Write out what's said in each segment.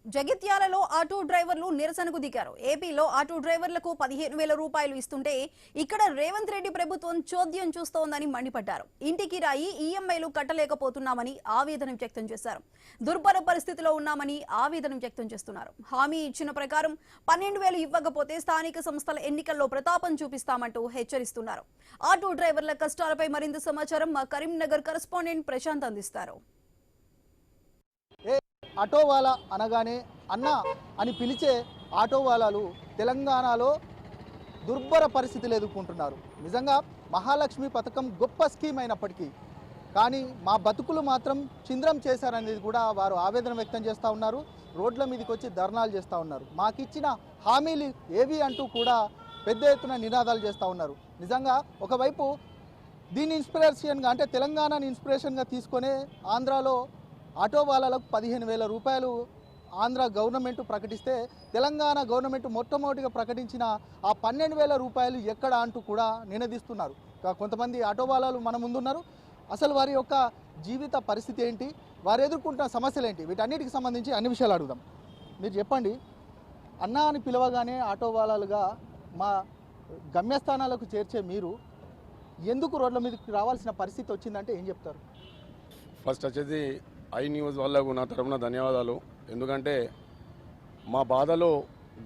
జగిత్యాలలో ఆటో డ్రైవర్లు నిరసనకు దిగారు. ఏపీలో ఆటో డ్రైవర్లకు 15,000 రూపాయలు ఇస్తుంటే ఇక్కడ రేవంత్ రెడ్డి ప్రభుత్వం చోద్యం చూస్తోందని మండిపడ్డారు. ఇంటికి రాయి ఈఎంఐలు కట్టలేకపోతున్నామని ఆవేదన వ్యక్తం చేశారు. దుర్భర పరిస్థితిలో ఉన్నామని ఆవేదన వ్యక్తం చేస్తున్నారు. హామీ ఇచ్చిన ప్రకారం 12,000 ఇవ్వకపోతే స్థానిక సంస్థల ఎన్నికల్లో ప్రతాపం చూపిస్తామంటూ హెచ్చరిస్తున్నారు. ఆటో డ్రైవర్ల కష్టాలపై మరింత సమాచారం మా కరీంనగర్ కరెస్పాండెంట్ ప్రశాంత్ అందిస్తారు. ఆటోవాలా అనగానే అన్న అని పిలిచే ఆటోవాలాలు తెలంగాణలో దుర్భర పరిస్థితులు ఎదుర్కొంటున్నారు. నిజంగా మహాలక్ష్మి పథకం గొప్ప స్కీమ్ అయినప్పటికీ కానీ మా బతుకులు మాత్రం చింద్రం చేశారనేది కూడా వారు ఆవేదన వ్యక్తం చేస్తూ ఉన్నారు. రోడ్ల మీదకి వచ్చి ధర్నాలు చేస్తూ ఉన్నారు. మాకిచ్చిన హామీలు ఏవి అంటూ కూడా పెద్ద ఎత్తున నినాదాలు చేస్తూ ఉన్నారు. నిజంగా ఒకవైపు దీన్ని ఇన్స్పిరేషన్గా అంటే తెలంగాణని ఇన్స్పిరేషన్గా తీసుకొని ఆంధ్రాలో ఆటో వాళ్ళకు 15,000 రూపాయలు ఆంధ్ర గవర్నమెంట్ ప్రకటిస్తే తెలంగాణ గవర్నమెంట్ మొట్టమొదటిగా ప్రకటించిన ఆ 12,000 రూపాయలు ఎక్కడ అంటూ కూడా నినదిస్తున్నారు. కొంతమంది ఆటో వాళ్ళు మన ముందున్నారు. అసలు వారి యొక్క జీవిత పరిస్థితి ఏంటి, వారు ఎదుర్కొంటున్న సమస్యలు ఏంటి, వీటన్నిటికి సంబంధించి అన్ని విషయాలు అడుగుదాం. మీరు చెప్పండి, అన్నా అని పిలవగానే ఆటో వాళ్ళుగా మా గమ్యస్థానాలకు చేర్చే మీరు ఎందుకు రోడ్ల మీదకి రావాల్సిన పరిస్థితి వచ్చిందంటే ఏం చెప్తారు? ఫస్ట్ వచ్చేసి ఐ న్యూస్ వాళ్ళకు నా తరఫున ధన్యవాదాలు. ఎందుకంటే మా బాధలు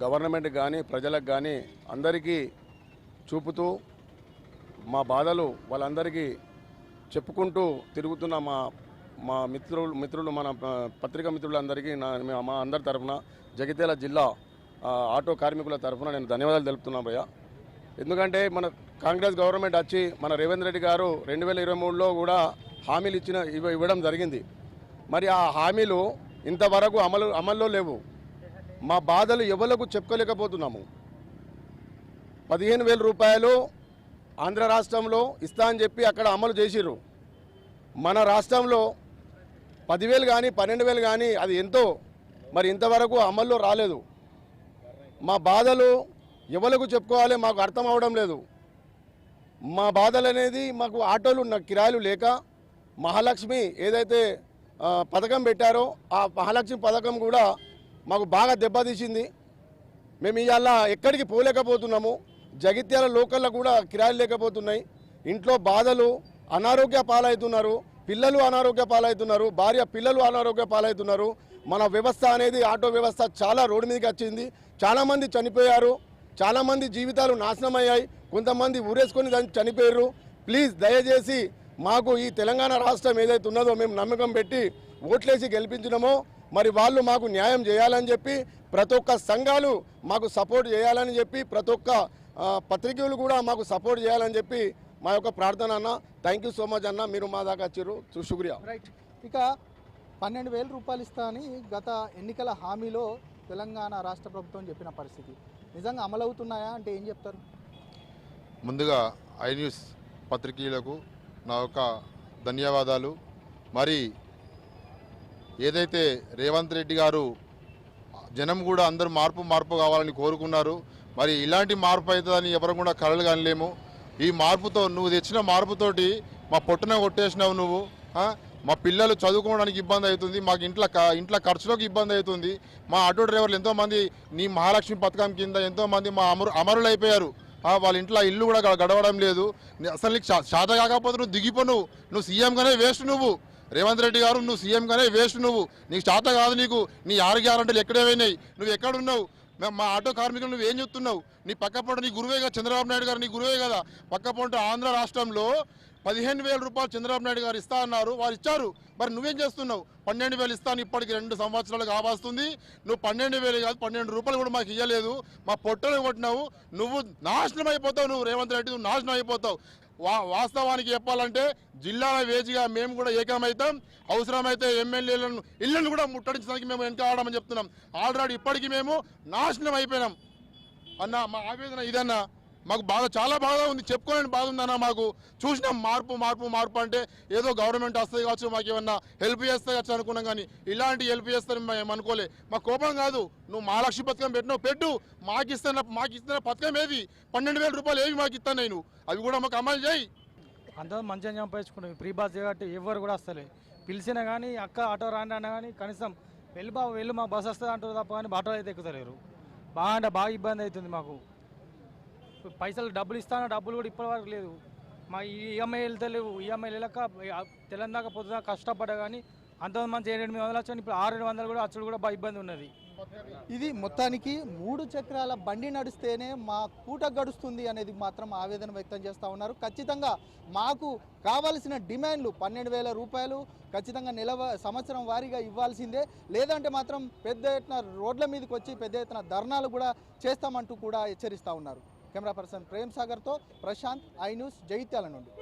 గవర్నమెంట్ కానీ ప్రజలకు కానీ అందరికీ చూపుతూ మా బాధలు వాళ్ళందరికీ చెప్పుకుంటూ తిరుగుతున్న మా మిత్రులు మన పత్రికా మిత్రులందరికీ మా అందరి తరఫున జగిత్యాల జిల్లా ఆటో కార్మికుల తరఫున నేను ధన్యవాదాలు తెలుపుతున్నా భయ్య. ఎందుకంటే మన కాంగ్రెస్ గవర్నమెంట్ వచ్చి మన రేవంత్ రెడ్డి గారు 2023లో కూడా హామీలు ఇవ్వడం జరిగింది. మరి ఆ హామీలు ఇంతవరకు అమల్లో లేవు. మా బాధలు ఎవరికి చెప్పుకోలేకపోతున్నాము. 15,000 రూపాయలు ఆంధ్ర రాష్ట్రంలో ఇస్తా అని చెప్పి అక్కడ అమలు చేసిర్రు. మన రాష్ట్రంలో 10,000 కానీ 12,000 కానీ అది ఎంతో మరి ఇంతవరకు అమల్లో రాలేదు. మా బాధలు ఎవరికి చెప్పుకోవాలి మాకు అర్థం అవడం లేదు. మా బాధలు అనేది మాకు ఆటోలు కిరాయిలు లేక మహాలక్ష్మి ఏదైతే పథకం పెట్టారో ఆ మహాలక్ష్మి పథకం కూడా మాకు బాగా దెబ్బతీసింది. మేము ఇవాళ ఎక్కడికి పోలేకపోతున్నాము. జగిత్యాల లోకల్లో కూడా కిరాయిలు లేకపోతున్నాయి. ఇంట్లో బాధలు, అనారోగ్య పాలవుతున్నారు, పిల్లలు అనారోగ్య పాలవుతున్నారు, భార్య పిల్లలు అనారోగ్య పాలవుతున్నారు. మన వ్యవస్థ అనేది ఆటో వ్యవస్థ చాలా రోడ్డు మీదకి వచ్చింది. చాలామంది చనిపోయారు, చాలామంది జీవితాలు నాశనం అయ్యాయి, కొంతమంది ఊరేసుకొని చనిపోయారు. ప్లీజ్ దయచేసి మాకు ఈ తెలంగాణ రాష్ట్రం ఏదైతే ఉన్నదో మేము నమ్మకం పెట్టి ఓట్లేసి గెలిపించినామో మరి వాళ్ళు మాకు న్యాయం చేయాలని చెప్పి ప్రతి ఒక్క సంఘాలు మాకు సపోర్ట్ చేయాలని చెప్పి ప్రతి ఒక్క పత్రికలు కూడా మాకు సపోర్ట్ చేయాలని చెప్పి మా యొక్క ప్రార్థన అన్న. థ్యాంక్ యూ సో మచ్ అన్న, మీరు మా దాకా వచ్చారు, శుక్రియా. రైట్. ఇక 12,000 రూపాయలు ఇస్తా అని గత ఎన్నికల హామీలో తెలంగాణ రాష్ట్ర ప్రభుత్వం చెప్పిన పరిస్థితి నిజంగా అమలవుతున్నాయా అంటే ఏం చెప్తారు? ముందుగా ఐ న్యూస్ పత్రికలకు నా యొక్క ధన్యవాదాలు. మరి ఏదైతే రేవంత్ రెడ్డి గారు జనం కూడా అందరూ మార్పు కావాలని కోరుకున్నారు. మరి ఇలాంటి మార్పు అవుతుందని ఎవరు కూడా కలలు కానలేము. ఈ మార్పుతో నువ్వు తెచ్చిన మార్పుతోటి మా పొట్టున కొట్టేసినావు నువ్వు. మా పిల్లలు చదువుకోవడానికి ఇబ్బంది అవుతుంది, మాకు ఇంట్లో ఖర్చులకు ఇబ్బంది అవుతుంది. మా ఆటో డ్రైవర్లు ఎంతోమంది నీ మహాలక్ష్మి పథకం కింద ఎంతోమంది మా అమరులు అయిపోయారు. వాళ్ళ ఇంట్లో ఇల్లు కూడా గడవడం లేదు. అసలు నీకు శాత కాకపోతే నువ్వు దిగిపో, నువ్వు సీఎంగానే వేస్ట్. నువ్వు రేవంత్ రెడ్డి గారు నువ్వు సీఎంగానే వేస్ట్. నీకు శాత కాదు. నీకు నీ 6 గ్యారెంటీలు ఎక్కడే పోయినాయి, నువ్వు ఎక్కడున్నావు? మా ఆటో కార్మికులు నువ్వు ఏం చెప్తున్నావు? నీ పక్కపొంట నీ గురువే కదా చంద్రబాబు నాయుడు గారు, నీ గురువే కదా. పక్కపొంట ఆంధ్ర రాష్ట్రంలో 15,000 రూపాయలు చంద్రబాబు నాయుడు గారు ఇస్తా అన్నారు, వారు ఇచ్చారు. మరి నువ్వేం చేస్తున్నావు? 12,000 ఇస్తాను, ఇప్పటికి 2 సంవత్సరాలు కావాల్సింది. నువ్వు 12,000 కాదు 12 రూపాయలు కూడా మాకు ఇవ్వలేదు. మా పొట్టలు కొట్టినావు. నువ్వు నాశనం అయిపోతావు. నువ్వు రేవంత్ రెడ్డి నువ్వు నాశనం అయిపోతావు. వాస్తవానికి చెప్పాలంటే జిల్లాల వేజిగా మేము కూడా ఏకమవుతాం. అవసరమైతే ఎమ్మెల్యేలను ఇళ్లను కూడా ముట్టడించడానికి మేము వెనకాడమని చెప్తున్నాం. ఆల్రెడీ ఇప్పటికీ మేము నాశనం అయిపోయినాం అన్న. మా ఆవేదన ఇదన్నా. మాకు చాలా బాగా ఉంది, చెప్పుకోలేని బాధ ఉందన్న. మాకు చూసినాం మార్పు అంటే ఏదో గవర్నమెంట్ వస్తుంది కావచ్చు, మాకు ఏమన్నా హెల్ప్ చేస్తే కావచ్చు అనుకున్నాం. కానీ ఇలాంటి హెల్ప్ చేస్తారని మేము అనుకోలే. మా కోపం కాదు, నువ్వు మహాలక్ష్మి పథకం పెట్టు. మాకు ఇస్తున్న పథకం ఏది? 12,000 రూపాయలు ఏవి మాకు ఇస్తాను నేను, అవి కూడా మాకు అమలు చేయి. అంతా మంచిగా సంపాదించుకుంటాం. ఫ్రీ బస్ కాబట్టి ఎవరు కూడా వస్తలే. పిలిచినా కానీ అక్క ఆటో రాండి అన్నా కానీ కనీసం వెళ్ళు మా బస్ వస్తుంది అంటారు తప్ప కానీ ఆటోలు అయితే ఎక్కుతలేరు. బాగా అంటే బాగా ఇబ్బంది అవుతుంది మాకు. పైసలు డబ్బులు ఇస్తాను, డబ్బులు కూడా ఇప్పటివరకు లేదు. మా ఈఎంఐ వెళ్తలేవు. ఈఎంఐ వెళ్ళక తెలంగాణ పొద్దున కష్టపడ్డా కానీ అంతమంది 700-800 వచ్చాను. ఇప్పుడు 600-700 కూడా అచ్చుడు కూడా బాగా ఇబ్బంది ఉన్నది. ఇది మొత్తానికి 3 చక్రాల బండి నడిస్తేనే మా పూట గడుస్తుంది అనేది మాత్రం ఆవేదన వ్యక్తం చేస్తూ ఉన్నారు. ఖచ్చితంగా మాకు కావాల్సిన డిమాండ్లు 12,000 రూపాయలు ఖచ్చితంగా సంవత్సరం వారీగా ఇవ్వాల్సిందే, లేదంటే మాత్రం పెద్ద ఎత్తున రోడ్ల మీదకి వచ్చి పెద్ద ఎత్తున ధర్నాలు కూడా చేస్తామంటూ కూడా హెచ్చరిస్తూ ఉన్నారు. కెమెరా పర్సన్ ప్రేమ్ సాగర్తో ప్రశాంత్, ఐ న్యూస్, జగిత్యాల నుండి.